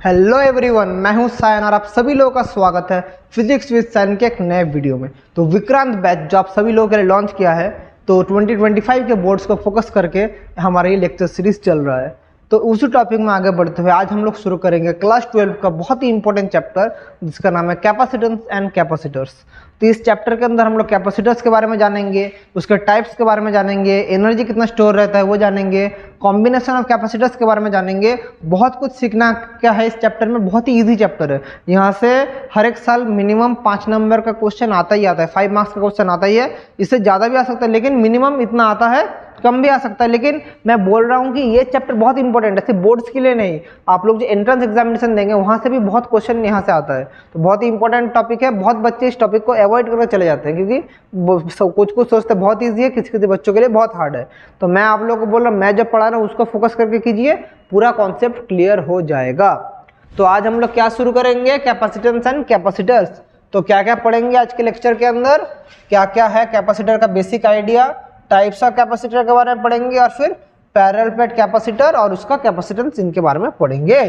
Hello everyone, मैं हूं सायन और आप सभी लोगों का स्वागत है फिजिक्स विद सायन के एक नए वीडियो में। तो विक्रांत बैच जो आप सभी लोगों के लिए लॉन्च किया है, तो 2025 के बोर्ड्स को फोकस करके हमारा ये लेक्चर सीरीज चल रहा है। तो उसी टॉपिक में आगे बढ़ते हुए आज हम लोग शुरू करेंगे क्लास 12 का बहुत ही इंपॉर्टेंट चैप्टर जिसका नाम है कैपेसिटेंस एंड कैपेसिटर्स। तो इस चैप्टर के अंदर हम लोग कैपेसिटर्स के बारे में जानेंगे, उसके टाइप्स के बारे में जानेंगे, एनर्जी कितना स्टोर रहता है वो जानेंगे, कॉम्बिनेशन ऑफ कैपेसिटर्स के बारे में जानेंगे। बहुत कुछ सीखना क्या है इस चैप्टर में, बहुत ही इजी चैप्टर है। यहाँ से हर एक साल मिनिमम 5 नंबर का क्वेश्चन आता ही आता है, 5 मार्क्स का क्वेश्चन आता ही है। इससे ज़्यादा भी आ सकता है लेकिन मिनिमम इतना आता है, कम भी आ सकता है। लेकिन मैं बोल रहा हूँ कि ये चैप्टर बहुत इंपॉर्टेंट है, सिर्फ बोर्ड्स के लिए नहीं, आप लोग जो एंट्रेंस एग्जामिनेशन देंगे वहाँ से भी बहुत क्वेश्चन यहाँ से आता है। तो बहुत ही इंपॉर्टेंट टॉपिक है। बहुत बच्चे इस टॉपिक को अवॉइड करके चले जाते हैं क्योंकि कुछ कुछ सोचते हैं बहुत ईजी है, किसी किसी बच्चों के लिए बहुत हार्ड है। तो मैं आप लोगों को बोल रहा हूँ, मैं जब पढ़ा रहा हूँ उसको फोकस करके कीजिए, पूरा कॉन्सेप्ट क्लियर हो जाएगा। तो आज हम लोग क्या शुरू करेंगे, कैपेसिटेंस एंड कैपेसिटर्स। तो क्या क्या पढ़ेंगे आज के लेक्चर के अंदर, क्या क्या है कैपेसिटर का basic idea, types of capacitor के बारे में पढ़ेंगे और फिर पैरेलल प्लेट कैपेसिटर और उसका कैपेसिटेंस, इनके बारे में पढ़ेंगे।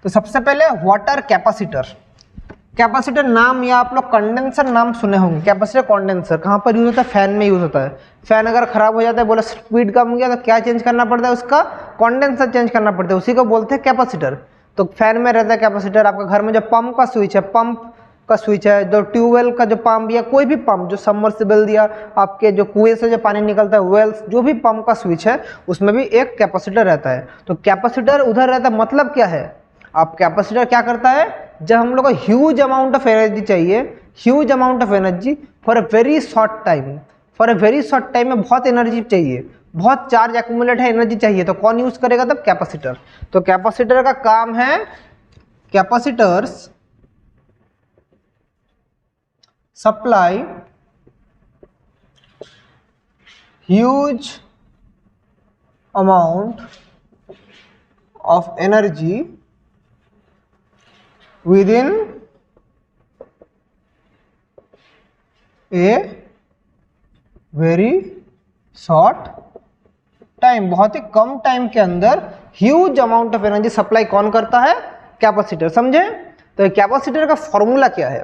तो सबसे पहले वाटर कैपेसिटर। कैपेसिटर नाम या आप लोग कंडेंसर नाम सुने होंगे। कैपेसिटर कंडेंसर कहाँ पर यूज होता है, फैन में यूज होता है। फैन अगर खराब हो जाता है, बोला स्पीड कम हो गया तो क्या चेंज करना पड़ता है, उसका कंडेंसर चेंज करना पड़ता है, उसी को बोलते हैं कैपेसिटर। तो फैन में रहता है कैपेसिटर। आपका घर में जो पंप का स्विच है, पंप का स्विच है, जो ट्यूबवेल का जो पंप या कोई भी पंप जो सबमर्सिबल दिया आपके जो कुएं से जो पानी निकलता है, वेल्स, जो भी पंप का स्विच है उसमें भी एक कैपेसिटर रहता है। तो कैपेसिटर उधर रहता है, मतलब क्या है, आप कैपेसिटर क्या करता है, जब हम लोग को ह्यूज अमाउंट ऑफ एनर्जी चाहिए, huge amount of energy for a very short time, for a very short time में बहुत एनर्जी चाहिए, बहुत चार्ज एक्यूमुलेट है, एनर्जी चाहिए, तो कौन यूज करेगा तब, कैपेसिटर। तो कैपेसिटर का काम है, capacitors supply huge amount of energy within a very short time, बहुत ही कम टाइम के अंदर huge amount of energy supply कौन करता है, कैपेसिटर। समझे। तो कैपेसिटर का फॉर्मूला क्या है,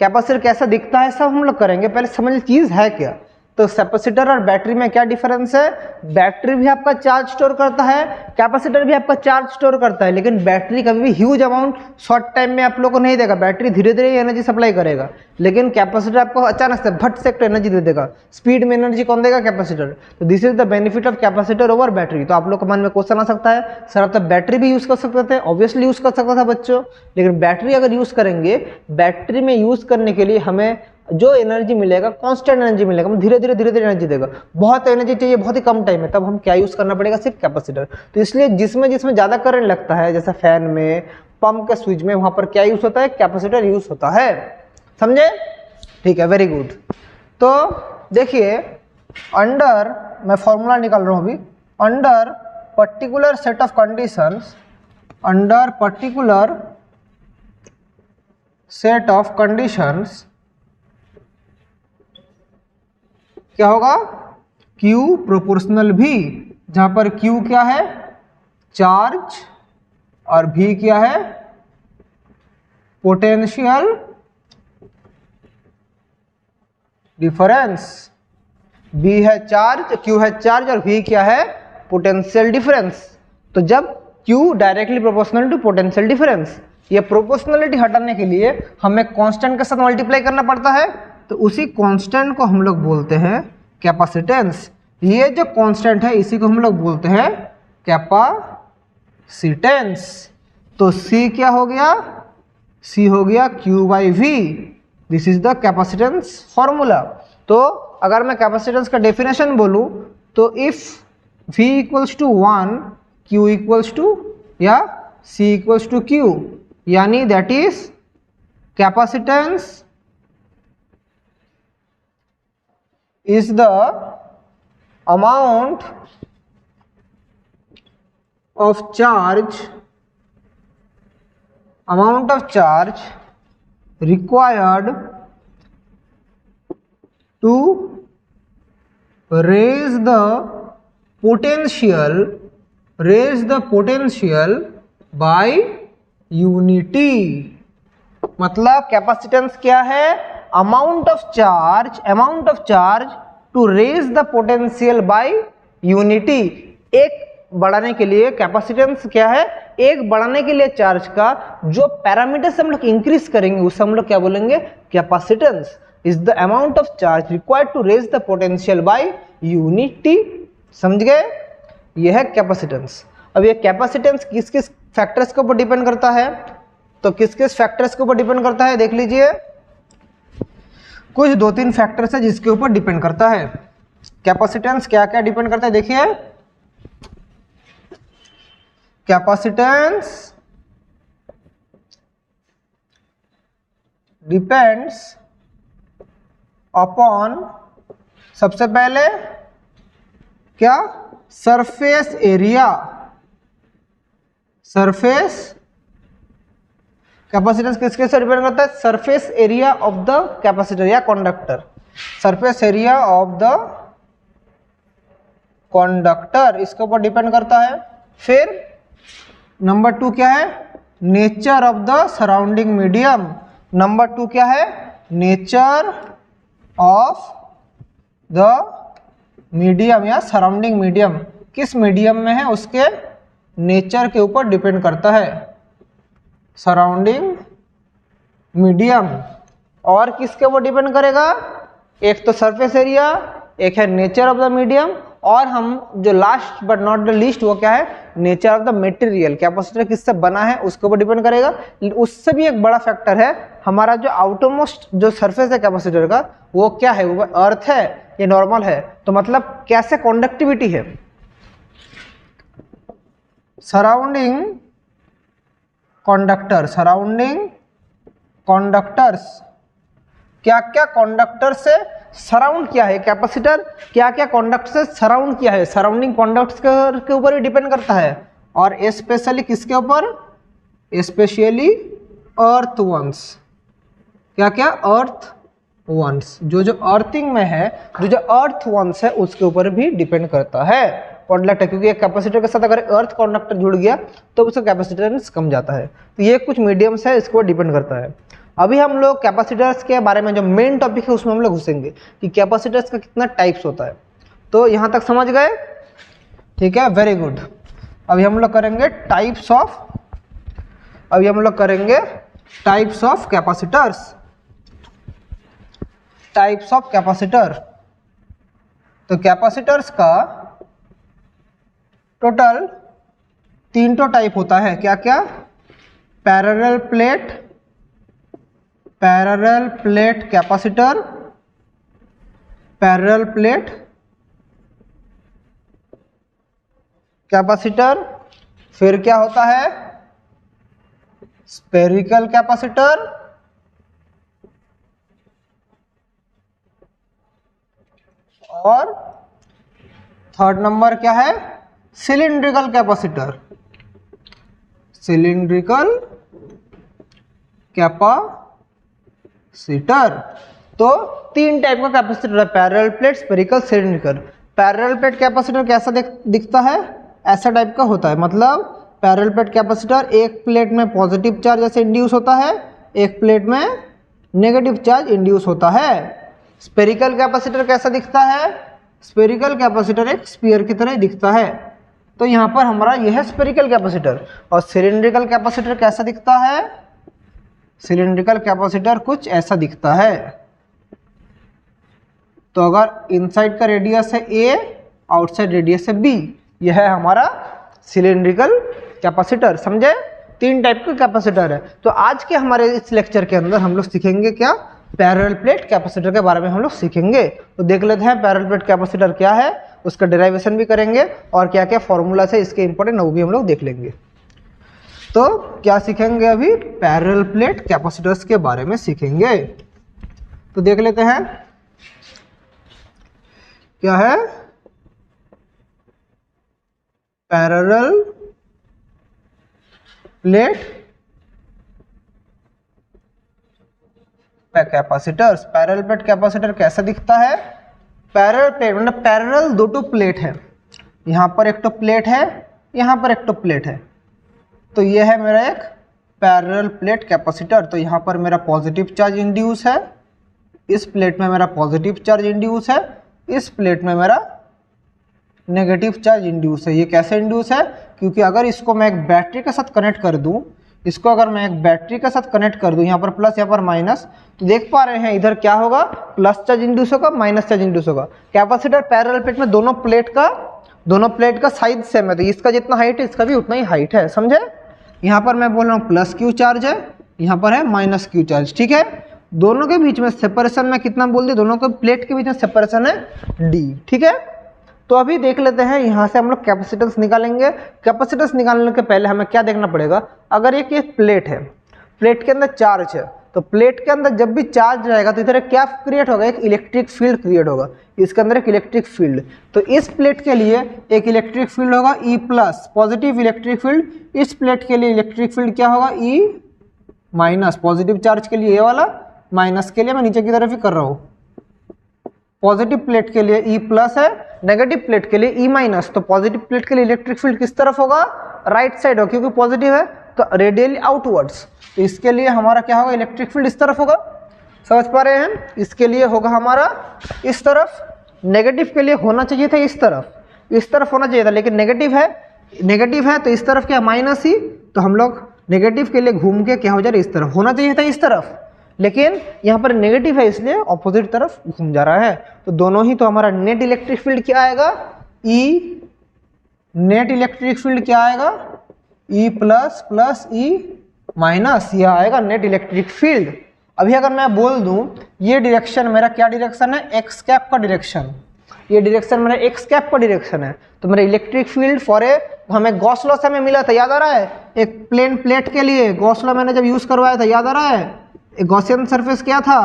कैपेसिटर कैसा दिखता है, सब हम लोग करेंगे। पहले समझ चीज है क्या। तो कैपेसिटर और बैटरी में क्या डिफरेंस है, बैटरी भी आपका चार्ज स्टोर करता है, कैपेसिटर भी आपका चार्ज स्टोर करता है, लेकिन बैटरी कभी भी ह्यूज अमाउंट शॉर्ट टाइम में आप लोग को नहीं देगा। बैटरी धीरे धीरे एनर्जी सप्लाई करेगा, लेकिन कैपेसिटर आपको अचानक से भट से एनर्जी दे देगा। स्पीड में एनर्जी कौन देगा, कैपेसिटर। तो this is the benefit of capacitor over battery. तो आप लोग के मन में क्वेश्चन आ सकता है, सर आप तो बैटरी भी यूज कर सकते थे। ऑब्वियसली यूज कर सकता था बच्चों, लेकिन बैटरी अगर यूज करेंगे, बैटरी में यूज करने के लिए हमें जो एनर्जी मिलेगा, कांस्टेंट एनर्जी मिलेगा, मतलब धीरे धीरे एनर्जी देगा। बहुत एनर्जी चाहिए बहुत ही कम टाइम में, तब हम क्या यूज करना पड़ेगा, सिर्फ कैपेसिटर। तो इसलिए जिसमें ज्यादा करंट लगता है, जैसे फैन में, पंप के स्विच में, वहां पर क्या यूज होता है, कैपेसिटर यूज होता है। समझे, ठीक है, वेरी गुड। तो देखिए, अंडर, मैं फॉर्मूला निकाल रहा हूं अभी, under particular set of conditions, under particular set of conditions क्या होगा, Q प्रोपोर्शनल V, जहां पर Q क्या है, चार्ज, और V क्या है, पोटेंशियल डिफरेंस। V है चार्ज, Q है चार्ज, और V क्या है, पोटेंशियल डिफरेंस। तो जब Q directly proportional to potential difference, ये प्रोपोर्शनलिटी हटाने के लिए हमें कांस्टेंट के साथ मल्टीप्लाई करना पड़ता है, तो उसी कांस्टेंट को हम लोग बोलते हैं कैपेसिटेंस। ये जो कांस्टेंट है इसी को हम लोग बोलते हैं कैपेसिटेंस। तो C क्या हो गया, C हो गया Q by V। This is the capacitance formula. तो अगर मैं कैपेसिटेंस का डेफिनेशन बोलूं, तो if V equals to 1, Q equals to, या C इक्वल्स टू Q, यानी that is capacitance is the amount of charge required to raise the potential by unity. मतलब capacitance क्या है? Amount of charge to raise the potential by unity. एक बढ़ाने के लिए capacitance क्या है? एक बढ़ाने के लिए चार्ज का जो पैरामीटर से हम लोग इंक्रीज करेंगे उसे हम लोग क्या बोलेंगे? Capacitance is the amount of charge required to raise the potential by unity. समझ गए? यह है कैपेसिटेंस। अब ये कैपेसिटेंस किस किस फैक्टर्स के ऊपर डिपेंड करता है? तो किस किस फैक्टर्स के ऊपर डिपेंड करता है देख लीजिए। कुछ 2-3 फैक्टर्स है जिसके ऊपर डिपेंड करता है। कैपेसिटेंस क्या क्या डिपेंड करता है देखिए। कैपेसिटेंस डिपेंड्स अपॉन, सबसे पहले क्या? Surface area. सरफेस कैपेसिटेंस किसके से डिपेंड करता है? Surface area of the capacitor या conductor. Surface area of the conductor इसके ऊपर डिपेंड करता है। फिर नंबर 2 क्या है? Nature of the surrounding medium. Number 2 क्या है? नेचर ऑफ द मीडियम या सराउंडिंग मीडियम। किस मीडियम में है उसके नेचर के ऊपर डिपेंड करता है, सराउंडिंग मीडियम। और किसके ऊपर डिपेंड करेगा? एक तो सरफेस एरिया, एक है नेचर ऑफ द मीडियम, और हम जो last but not the least वो क्या है? Nature of the material. Capacitor किससे बना है उसके ऊपर डिपेंड करेगा। उससे भी एक बड़ा फैक्टर है हमारा जो आउटरमोस्ट जो सरफेस है कैपेसिटर का, वो क्या है? वो अर्थ है या नॉर्मल है? तो मतलब कैसे कंडक्टिविटी है। सराउंडिंग कंडक्टर्स क्या क्या कंडक्टर से सराउंड किया है कैपेसिटर, क्या क्या कंडक्टर से सराउंड किया है, सराउंडिंग कंडक्टर्स के ऊपर भी डिपेंड करता है। और स्पेशली किसके ऊपर? स्पेशली अर्थ वंस। क्या क्या? अर्थ वंस। जो अर्थिंग में है, जो अर्थ वंस है उसके ऊपर भी डिपेंड करता है कंडक्टर, क्योंकि एक कैपेसिटर के साथ अगर अर्थ कंडक्टर जुड़ गया तो उसका कैपेसिटेंस कम जाता है। तो ये कुछ मीडियम्स है, इसको डिपेंड करता है। अभी हम लोग कैपेसिटर्स के बारे में जो मेन टॉपिक है उसमें हम लोग घुसेंगे कि कैपेसिटर्स का कितना टाइप्स होता है। तो यहाँ तक समझ गए? ठीक है, वेरी गुड। अभी हम लोग करेंगे types of capacitors. Types of capacitor. तो कैपेसिटर्स का टोटल 3 टाइप होता है। क्या क्या? Parallel plate capacitor, parallel plate capacitor. फिर क्या होता है? स्फेरिकल कैपेसिटर, और थर्ड नंबर क्या है? Cylindrical capacitor. तो 3 टाइप का कैपेसिटर है, parallel plate, spherical, cylindrical. Parallel plate capacitor कैसा दिखता है? ऐसा टाइप का होता है। मतलब पैरेलल प्लेट कैपेसिटर एक प्लेट में पॉजिटिव चार्ज जैसे इंड्यूस होता है, एक प्लेट में नेगेटिव चार्ज इंड्यूस होता है। स्फेरिकल कैपेसिटर कैसा दिखता है? स्फेरिकल कैपेसिटर एक स्फीयर की तरह दिखता है। तो यहाँ पर हमारा यह है स्फेरिकल कैपेसिटर। और सिलिंड्रिकल कैपेसिटर कैसा दिखता है? सिलिंड्रिकल कैपेसिटर कुछ ऐसा दिखता है। तो अगर इनसाइड का रेडियस है a, आउटसाइड रेडियस है b, यह है हमारा सिलिंड्रिकल कैपेसिटर। समझे? 3 टाइप का कैपेसिटर है। तो आज के हमारे इस लेक्चर के अंदर हम लोग सीखेंगे क्या? पैरेलल प्लेट कैपेसिटर के बारे में हम लोग सीखेंगे। तो देख लेते हैं पैरेलल प्लेट कैपेसिटर क्या है, उसका डेरिवेशन भी करेंगे और क्या क्या फॉर्मूला है इसके इंपॉर्टेंट वो भी हम लोग देख लेंगे। तो क्या सीखेंगे? अभी पैरेलल प्लेट कैपेसिटर्स के बारे में सीखेंगे। तो देख लेते हैं क्या है parallel plate capacitors. Parallel plate capacitor कैसा दिखता है? पैरेलल प्लेट मतलब पैरेलल 2 प्लेट है। यहाँ पर एक तो प्लेट है, यहाँ पर एक तो प्लेट है। तो ये है मेरा एक पैरेलल प्लेट कैपेसिटर। तो यहाँ पर मेरा पॉजिटिव चार्ज इंड्यूस है, इस प्लेट में मेरा पॉजिटिव चार्ज इंड्यूस है, इस प्लेट में मेरा नेगेटिव चार्ज इंड्यूस है। ये कैसे इंड्यूस है? क्योंकि अगर इसको मैं एक बैटरी के साथ कनेक्ट कर दूं, इसको अगर मैं एक बैटरी के साथ कनेक्ट कर दूं, यहाँ पर प्लस यहाँ पर माइनस, तो देख पा रहे हैं इधर क्या होगा, प्लस चार्ज इंड्यूस होगा, माइनस चार्ज इंड्यूस होगा। कैपेसिटर पैरेलल प्लेट में दोनों प्लेट का साइज सेम है, तो इसका जितना हाइट है इसका भी उतना ही हाइट है, समझे। यहाँ पर मैं बोल रहा हूँ प्लस क्यू चार्ज है, यहाँ पर है माइनस क्यू चार्ज, ठीक है। दोनों के बीच में सेपरेशन में कितना बोल दिया, दोनों के प्लेट के बीच में सेपरेशन है डी, ठीक है। तो अभी देख लेते हैं, यहाँ से हम लोग कैपेसिटेंस निकालेंगे। कैपेसिटेंस निकालने के पहले हमें क्या देखना पड़ेगा, अगर ये प्लेट है, प्लेट के अंदर चार्ज है, तो प्लेट के अंदर जब भी चार्ज रहेगा तो इधर क्या क्रिएट होगा, एक इलेक्ट्रिक फील्ड क्रिएट होगा, इसके अंदर एक इलेक्ट्रिक फील्ड। तो इस प्लेट के लिए एक इलेक्ट्रिक फील्ड होगा E plus, positive electric field. इस प्लेट के लिए इलेक्ट्रिक फील्ड क्या होगा, ई माइनस। पॉजिटिव चार्ज के लिए ये वाला, माइनस के लिए मैं नीचे की तरफ ही कर रहा हूँ। पॉजिटिव प्लेट के लिए ई प्लस है, नेगेटिव प्लेट के लिए ई माइनस। तो पॉजिटिव प्लेट के लिए इलेक्ट्रिक फील्ड किस तरफ होगा, राइट साइड होगा, क्योंकि पॉजिटिव है तो रेडियली आउटवर्ड्स। तो इसके लिए हमारा क्या होगा, इलेक्ट्रिक फील्ड इस तरफ होगा, समझ पा रहे हैं। इसके लिए होगा हमारा इस तरफ, नेगेटिव के लिए होना चाहिए था इस तरफ होना चाहिए था, लेकिन नेगेटिव है तो इस तरफ क्या माइनस ही, तो हम लोग नेगेटिव के लिए घूम के क्या हो जा रहा है, इस तरफ होना चाहिए था इस तरफ, लेकिन यहाँ पर नेगेटिव है इसलिए ऑपोजिट तरफ घूम जा रहा है। तो दोनों ही, तो हमारा नेट इलेक्ट्रिक फील्ड क्या आएगा, ई, नेट इलेक्ट्रिक फील्ड क्या आएगा, E plus plus E minus, यह आएगा नेट इलेक्ट्रिक फील्ड। अभी अगर मैं बोल दूं ये डायरेक्शन मेरा क्या डायरेक्शन है, एक्स कैप का डायरेक्शन, ये डायरेक्शन मेरा एक्स कैप का डायरेक्शन है, तो मेरा इलेक्ट्रिक फील्ड फॉर ए, हमें गॉस लॉ से हमें मिला था, याद आ रहा है, एक प्लेन प्लेट के लिए गॉस लॉ मैंने जब यूज करवाया था, याद आ रहा है। एक गॉसियन सरफेस क्या था,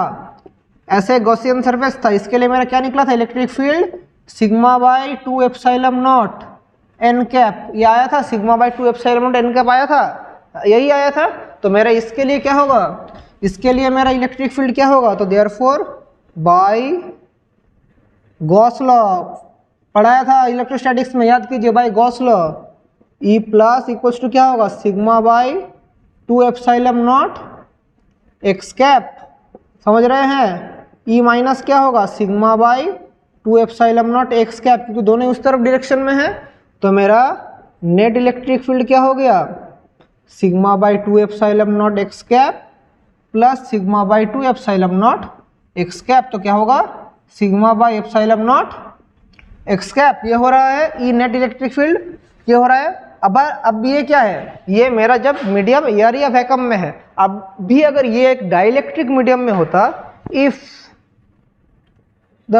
ऐसे गॉसियन सरफेस था, इसके लिए मेरा क्या निकला था, electric field sigma by 2 epsilon not an cap, ये आया था, sigma by 2 epsilon not an cap आया था, यही आया था। तो मेरा इसके लिए क्या होगा, इसके लिए मेरा इलेक्ट्रिक फील्ड क्या होगा, तो देयरफॉर बाई गॉस लॉ पढ़ाया था इलेक्ट्रोस्टैटिक्स में, याद कीजिए, by Gauss law E plus equals to क्या होगा, sigma by 2 epsilon naught x cap, समझ रहे हैं। ई माइनस क्या होगा, sigma by 2 epsilon naught x cap, क्योंकि दोनों उस तरफ डायरेक्शन में है। तो मेरा नेट इलेक्ट्रिक फील्ड क्या हो गया, sigma by 2 epsilon naught x cap plus sigma by 2 epsilon naught x cap. तो क्या होगा, sigma by epsilon naught x cap, ये हो रहा है ई नेट इलेक्ट्रिक फील्ड, ये हो रहा है। अब ये क्या है, ये मेरा जब मीडियम एयर या वैक्यूम में है। अब भी अगर ये एक डाइलेक्ट्रिक मीडियम में होता, if the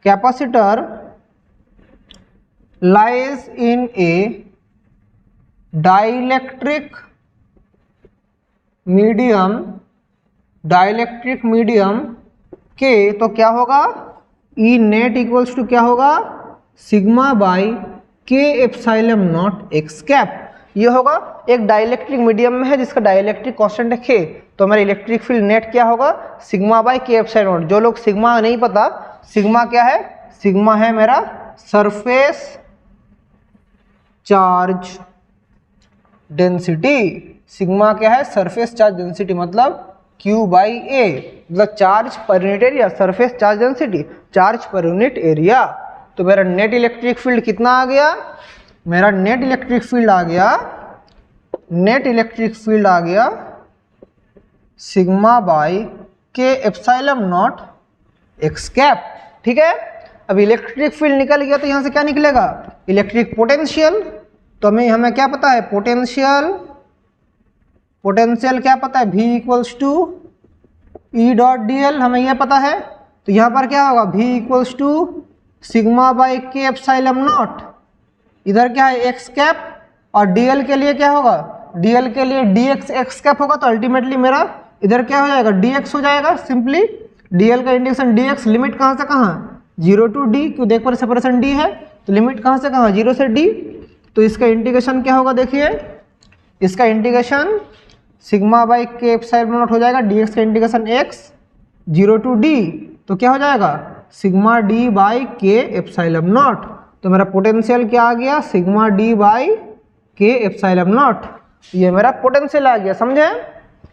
capacitor lies in A dielectric medium के, तो क्या होगा, ई नेट इक्वल्स टू क्या होगा, sigma by K epsilon naught x cap. ये होगा एक डाइलेक्ट्रिक मीडियम में है जिसका डाइलेक्ट्रिक कांस्टेंट है के, तो मेरा इलेक्ट्रिक फील्ड नेट क्या होगा, sigma by K epsilon not. जो लोग सिग्मा नहीं पता, सिग्मा क्या है, सिग्मा है मेरा सरफेस चार्ज डेंसिटी। सिग्मा क्या है, सरफेस चार्ज डेंसिटी, मतलब Q बाई ए, मतलब charge per unit area, surface charge density, charge per unit area. तो मेरा नेट इलेक्ट्रिक फील्ड कितना आ गया, मेरा नेट इलेक्ट्रिक फील्ड आ गया sigma by K epsilon naught x cap, ठीक है। अब इलेक्ट्रिक फील्ड निकल गया तो यहाँ से क्या निकलेगा, इलेक्ट्रिक पोटेंशियल। तो हमें क्या पता है, पोटेंशियल क्या पता है, V equals to E dot d l, हमें यह पता है। तो यहाँ पर क्या होगा, V equals to sigma by K epsilon naught, इधर क्या है एक्स कैप, और dl के लिए क्या होगा, dl के लिए dx एक्स कैप होगा। तो अल्टीमेटली मेरा इधर क्या हो जाएगा, dx हो जाएगा। सिंपली dl का इंटीग्रेशन dx, लिमिट कहाँ से कहाँ, 0 टू d, क्यों देख पर सेपरेशन d है, तो लिमिट कहाँ से कहाँ, 0 से d। तो इसका इंटीग्रेशन क्या होगा, देखिए इसका integration sigma by K epsilon not हो जाएगा, dx का इंटीग्रेशन x 0 टू d, तो क्या हो जाएगा, sigma d by K epsilon not. तो मेरा पोटेंशियल क्या आ गया, sigma d by K epsilon not. ये मेरा पोटेंशियल आ गया, समझे,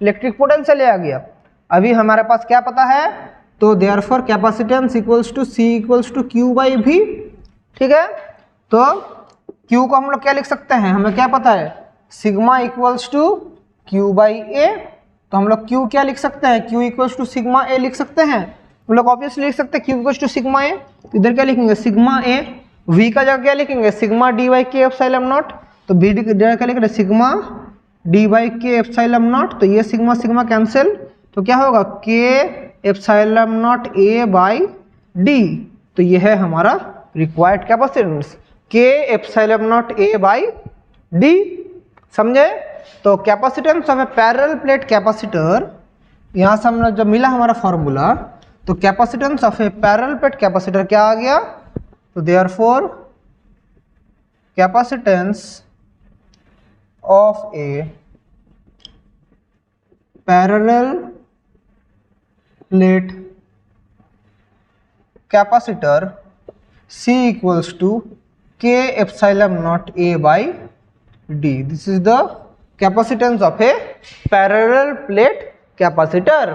इलेक्ट्रिक पोटेंशियल आ गया। अभी हमारे पास क्या पता है, तो therefore capacitance equals to C equals to Q by V, ठीक है। तो क्यू को हम लोग क्या लिख सकते हैं, हमें क्या पता है, sigma equals to Q by A. तो हम लोग क्यू क्या लिख सकते हैं, Q equals to sigma A लिख सकते हैं, हम लोग ऑब्वियसली लिख सकते हैं Q equals to sigma A. इधर क्या लिखेंगे, सिग्मा ए, वी का जगह क्या लिखेंगे, sigma D by K epsilon not. तो वी की जगह क्या लिखेंगे, sigma D by K epsilon not. तो ये सिग्मा सिग्मा कैंसिल, तो क्या होगा, के epsilon not a by D. तो ये है हमारा रिक्वायर्ड कैपेसिटेंस, के epsilon not a by D, समझे। तो capacitance of A parallel plate capacitor, यहाँ से हमने जब मिला हमारा फॉर्मूला, तो capacitance of A parallel plate capacitor क्या आ गया, तो therefore capacitance of A parallel plate capacitor C equals to K epsilon naught A by D. This is the capacitance of a parallel plate capacitor.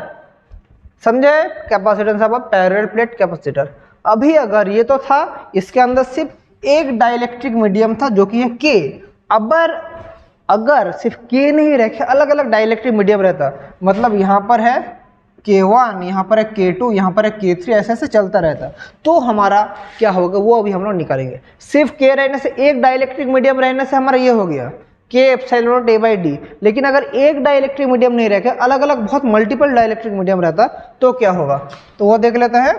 समझे, capacitance of a parallel plate capacitor. अभी अगर ये तो था, इसके अंदर सिर्फ एक डाइलेक्ट्रिक मीडियम था जो कि है K। अगर सिर्फ K नहीं रखे, अलग अलग डाइलेक्ट्रिक मीडियम रहता, मतलब यहाँ पर है K1, यहाँ पर है K2, यहाँ पर है K3, ऐसे ऐसे चलता रहता, तो हमारा क्या होगा वो अभी हम लोग निकालेंगे। सिर्फ K रहने से, एक डाइलेक्ट्रिक मीडियम रहने से हमारा ये हो गया K epsilon not a by D. लेकिन अगर एक डाइलेक्ट्रिक मीडियम नहीं रखे, अलग अलग बहुत मल्टीपल डाइलेक्ट्रिक मीडियम रहता, तो क्या होगा, तो वो देख लेते हैं।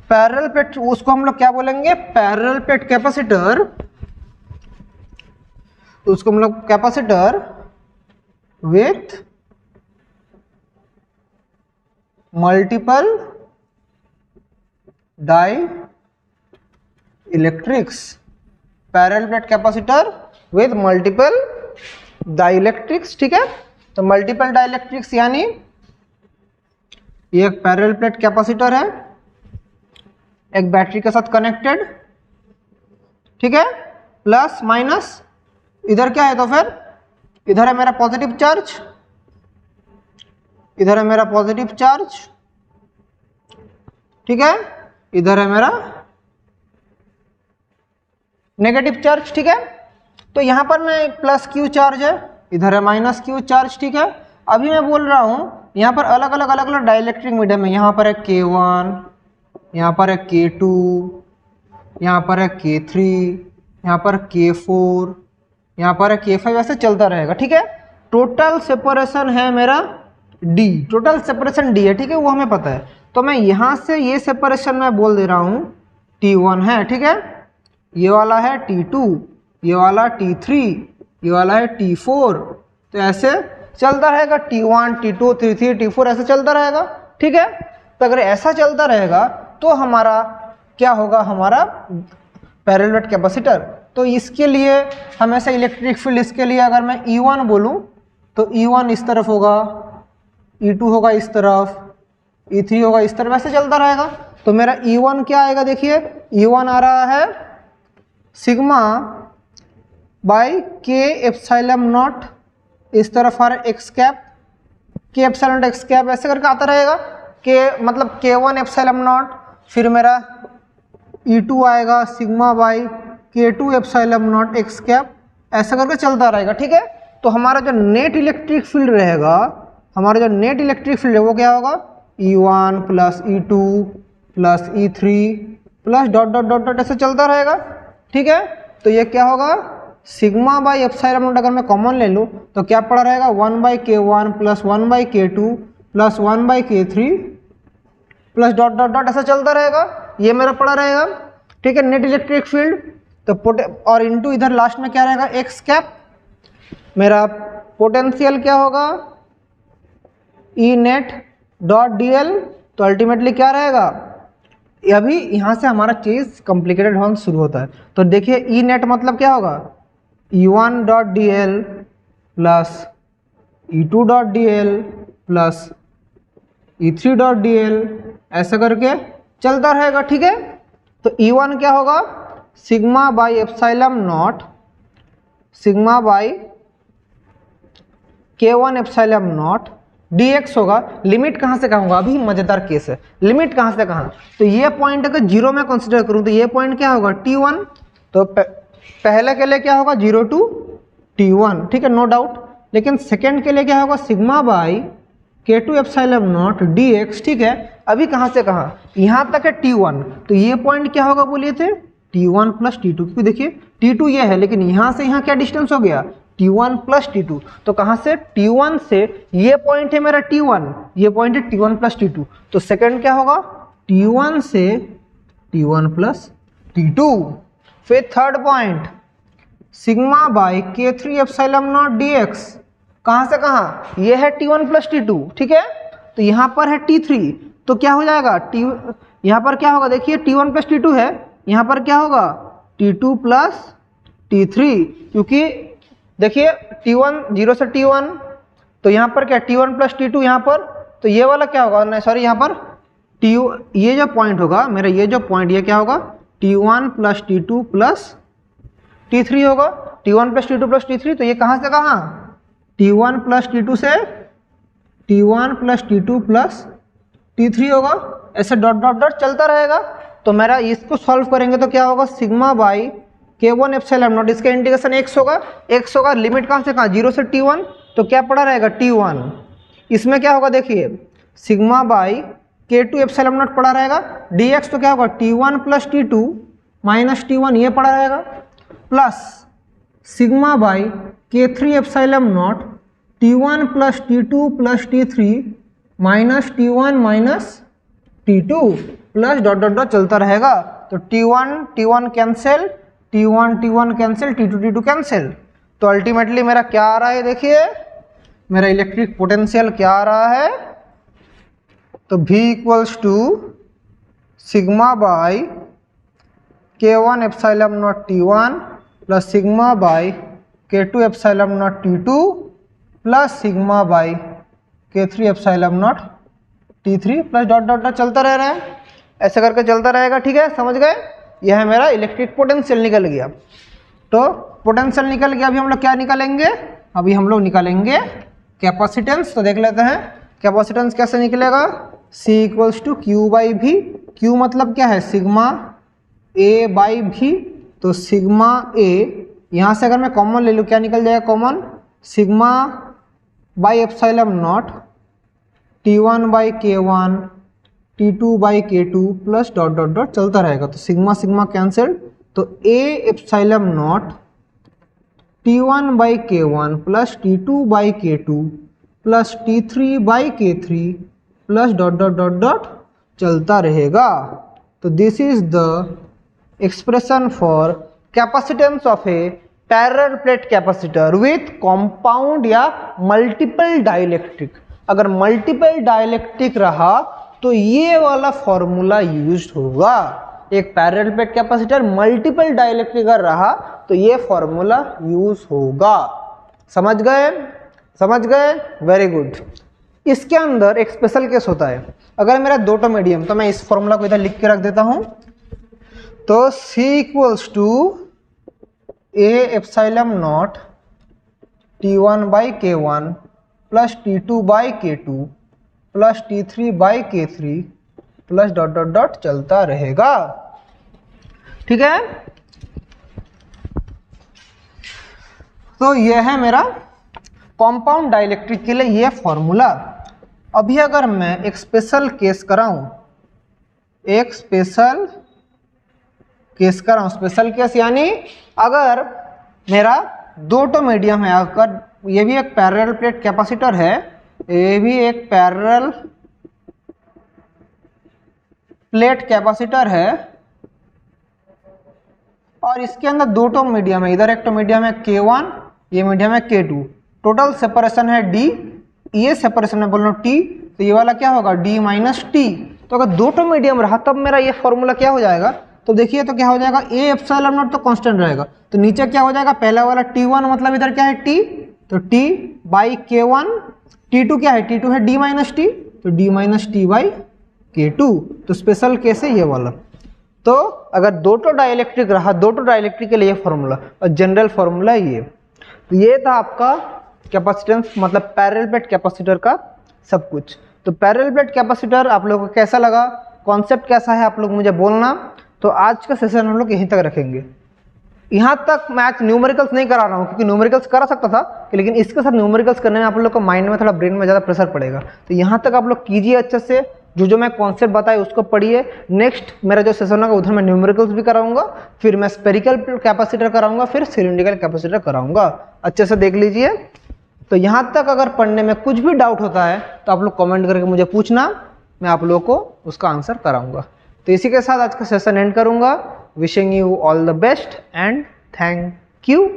पैरेलल प्लेट, उसको हम लोग क्या बोलेंगे, पैरेलल प्लेट कैपेसिटर। उसको हम लोग capacitor with multiple dielectrics, parallel plate capacitor with multiple dielectrics, ठीक है। तो मल्टीपल डाई इलेक्ट्रिक्स यानी ये एक पैरेलल प्लेट कैपेसिटर है, एक बैटरी के साथ कनेक्टेड, ठीक है, प्लस माइनस। इधर क्या है, तो फिर इधर है मेरा पॉजिटिव चार्ज, इधर है मेरा पॉजिटिव चार्ज, ठीक है, इधर है मेरा नेगेटिव चार्ज, ठीक है। तो यहां पर में प्लस क्यू चार्ज है, इधर है माइनस क्यू चार्ज, ठीक है। अभी मैं बोल रहा हूं यहां पर अलग अलग डाइलेक्ट्रिक मीडियम है, यहां पर है K1, यहां पर है K2, यहां पर है K3, यहां पर K4, यहां पर है K5, ऐसे चलता रहेगा, ठीक है। टोटल सेपरेशन है मेरा D, टोटल सेपरेशन D है, ठीक है, वो हमें पता है। तो मैं यहाँ से ये सेपरेशन मैं बोल दे रहा हूँ T1 है, ठीक है, ये वाला है T2, ये वाला T3, ये वाला है T4। तो ऐसे चलता रहेगा, T1, T2, T3, T4 ऐसे चलता रहेगा, ठीक है। तो अगर ऐसा चलता रहेगा तो हमारा क्या होगा, हमारा पैरेलल प्लेट कैपेसिटर। तो इसके लिए हमेशा इलेक्ट्रिक फील्ड, इसके लिए अगर मैं E1 बोलूँ तो E1 इस तरफ होगा, E2 होगा इस तरफ, E3 होगा इस तरफ, ऐसे चलता रहेगा। तो मेरा E1 क्या आएगा, देखिए E1 आ रहा है sigma by K epsilon not, इस तरफ आ रहा है एक्स कैप, के एप्सिलॉन नॉट एक्स कैप, ऐसे करके आता रहेगा। के मतलब K1 एप्सिलॉन नॉट, फिर मेरा E2 आएगा sigma by K2 epsilon naught x cap, ऐसा करके चलता रहेगा, ठीक है। तो हमारा जो नेट इलेक्ट्रिक फील्ड रहेगा, हमारा जो नेट इलेक्ट्रिक फील्ड है वो क्या होगा, E1 plus E2 plus E3 plus dot dot dot dot ऐसे चलता रहेगा, ठीक है। तो ये क्या होगा, सिग्मा बाई एप्सिलॉन नॉट अगर मैं कॉमन ले लूँ तो क्या पड़ा रहेगा, 1 by K1 plus 1 by K2 plus 1 by K3 plus dot dot dot ऐसा चलता रहेगा, ये मेरा पड़ा रहेगा, ठीक है, नेट इलेक्ट्रिक फील्ड। तो और इनटू इधर लास्ट में क्या रहेगा, एक्स कैप। मेरा पोटेंशियल क्या होगा, E net dot d L. तो अल्टीमेटली क्या रहेगा, अभी यहाँ से हमारा चीज़ कॉम्प्लिकेटेड होना शुरू होता है। तो देखिए ई नेट मतलब क्या होगा, E1 dot d L plus E2 dot d L plus E3 dot d L, ऐसा करके चलता रहेगा, ठीक है। तो E1 क्या होगा, sigma by epsilon not, sigma by K1 epsilon not dx होगा। लिमिट कहाँ से कहाँ होगा, अभी मजेदार केस है, लिमिट कहाँ से कहाँ, तो ये पॉइंट अगर जीरो में कंसिडर करूँ तो ये पॉइंट क्या होगा T1, तो पहले के लिए क्या होगा 0 to T1, ठीक है, नो डाउट। लेकिन सेकेंड के लिए क्या होगा sigma by K2 epsilon not dx, ठीक है। अभी कहाँ से कहाँ, यहाँ तक है T1, तो ये पॉइंट क्या होगा बोलिए थे T1 प्लस T2, क्योंकि देखिए T2 ये है, लेकिन यहाँ से यहाँ क्या डिस्टेंस हो गया T1 प्लस T2, तो कहाँ से T1 से ये पॉइंट है मेरा T1, ये पॉइंट है T1 प्लस T2, तो सेकंड क्या होगा T1 से T1 प्लस T2। फिर third point sigma by K3 epsilon not dx, कहाँ से कहाँ, ये है T1 प्लस T2, ठीक है, तो यहाँ पर है T3, तो क्या हो जाएगा यहाँ पर क्या होगा देखिए T1 प्लस T2 है, यहाँ पर क्या होगा T2 प्लस T3, क्योंकि देखिए T1 0 से T1, तो यहाँ पर क्या T1 प्लस T2 यहाँ पर, तो ये वाला क्या होगा, नहीं सॉरी यहाँ पर ये जो पॉइंट होगा मेरा, ये जो पॉइंट ये क्या होगा T1 plus T2 plus T3 होगा, T1 plus T2 plus T3, तो ये कहाँ से कहाँ T1 प्लस T2 से T1 plus T2 plus T3 होगा, ऐसे डॉट डॉट डॉट चलता रहेगा। तो मेरा इसको सॉल्व करेंगे तो क्या होगा sigma by K1 epsilon not, इसका इंटीग्रेशन x होगा, लिमिट कहाँ से कहाँ 0 से T1, तो क्या पड़ा रहेगा T1, इसमें क्या होगा देखिए sigma by K2 epsilon not पड़ा रहेगा, dx तो क्या होगा T1 plus T2 minus T1 ये पड़ा रहेगा, plus sigma by K3 epsilon naught T1 plus T2 plus T3 minus T1 minus T2 plus dot dot dot चलता रहेगा, तो T1 cancel, T1 cancel, T2 cancel, तो अल्टीमेटली मेरा क्या आ रहा है देखिए, मेरा इलेक्ट्रिक पोटेंशियल क्या आ रहा है, तो V equals to sigma by K1 epsilon naught T1 plus sigma by K2 epsilon naught T2 plus sigma by K3 epsilon naught T3 plus dot dot dot चलता रह रहा है, ऐसे करके चलता रहेगा, ठीक है, समझ गए। यह है मेरा इलेक्ट्रिक पोटेंशियल निकल गया। तो पोटेंशियल निकल गया, अभी हम लोग क्या निकालेंगे, अभी हम लोग निकालेंगे कैपेसिटेंस। तो देख लेते हैं कैपेसिटेंस कैसे निकलेगा, C equals to Q by V, Q मतलब क्या है सिग्मा A बाई भी, तो सिग्मा A यहाँ से अगर मैं कॉमन ले लूँ क्या निकल जाएगा common, sigma by epsilon naught T1 by K1 T2 by K2 plus dot dot dot चलता रहेगा, तो सिग्मा सिग्मा कैंसिल, तो A epsilon naught T1 by K1 plus T2 by K2 plus T3 by K3 plus dot dot dot dot चलता रहेगा। तो this is the expression for capacitance of A parallel plate capacitor with compound या multiple dielectric. अगर multiple dielectric रहा तो ये वाला formula use होगा। एक parallel plate capacitor multiple dielectric अगर रहा तो ये फॉर्मूला यूज होगा। समझ गए, समझ गए, वेरी गुड। इसके अंदर एक स्पेशल केस होता है, अगर मेरा दो टो मीडियम, तो मैं इस फॉर्मूला को इधर लिख के रख देता हूं, तो C equals to A epsilon naught T1 by K1 plus T2 by K2 plus T3 by K3 plus dot dot dot चलता रहेगा। ठीक है, तो यह है मेरा कंपाउंड डाइलेक्ट्रिक के लिए यह फॉर्मूला। अभी अगर मैं एक स्पेशल केस कराऊं, एक स्पेशल केस कराऊं, स्पेशल केस यानी अगर मेरा दो टो मीडियम है, अगर ये भी एक पैरेलल प्लेट कैपेसिटर है, ये भी एक पैरेलल प्लेट कैपेसिटर है, और इसके अंदर दो टो मीडियम है, इधर एक तो मीडियम है K1, ये मीडियम है K2, टोटल सेपरेशन है D, ये सेपरेशन है बोलो T, तो ये वाला क्या होगा D माइनस T। तो अगर दो टो मीडियम रहा तब मेरा ये फॉर्मूला क्या हो जाएगा, तो देखिए तो क्या हो जाएगा, A एप्सिलॉन नॉट तो कांस्टेंट रहेगा, तो नीचे क्या हो जाएगा, पहला वाला T1 मतलब इधर क्या है T, तो T बाई K1, T2 क्या है, T2 है D माइनस T, तो D minus T by K2। तो स्पेशल केस है ये वाला। तो अगर दो टो डाइलेक्ट्रिक रहा, दो टो डाइलेक्ट्रिक के लिए फॉर्मूला, और जनरल फॉर्मूला ये। तो ये था आपका कैपेसिटेंस मतलब पैरेलल प्लेट कैपेसिटर का सब कुछ। तो पैरेलल प्लेट कैपेसिटर आप लोगों को कैसा लगा, कॉन्सेप्ट कैसा है, आप लोग मुझे बोलना। तो आज का सेशन हम लोग यहीं तक रखेंगे। यहाँ तक मैं आज न्यूमेरिकल्स नहीं करा रहा हूँ, क्योंकि न्यूमेरिकल्स करा सकता था, लेकिन इसके साथ न्यूमेरिकल्स करने में आप लोग को माइंड में थोड़ा ब्रेन में ज़्यादा प्रेशर पड़ेगा। तो यहाँ तक आप लोग कीजिए अच्छे से, जो मैं कॉन्सेप्ट बताए उसको पढ़िए। नेक्स्ट मेरा जो सेशन होगा उधर मैं न्यूमेरिकल्स भी कराऊंगा, फिर मैं स्पेरिकल कैपेसिटर कराऊंगा, फिर सिलिंड्रिकल कैपेसिटर कराऊंगा। अच्छे से देख लीजिए। तो यहाँ तक अगर पढ़ने में कुछ भी डाउट होता है तो आप लोग कमेंट करके मुझे पूछना, मैं आप लोगों को उसका आंसर कराऊंगा। तो इसी के साथ आज का सेशन एंड करूंगा। Wishing you all the best and thank you.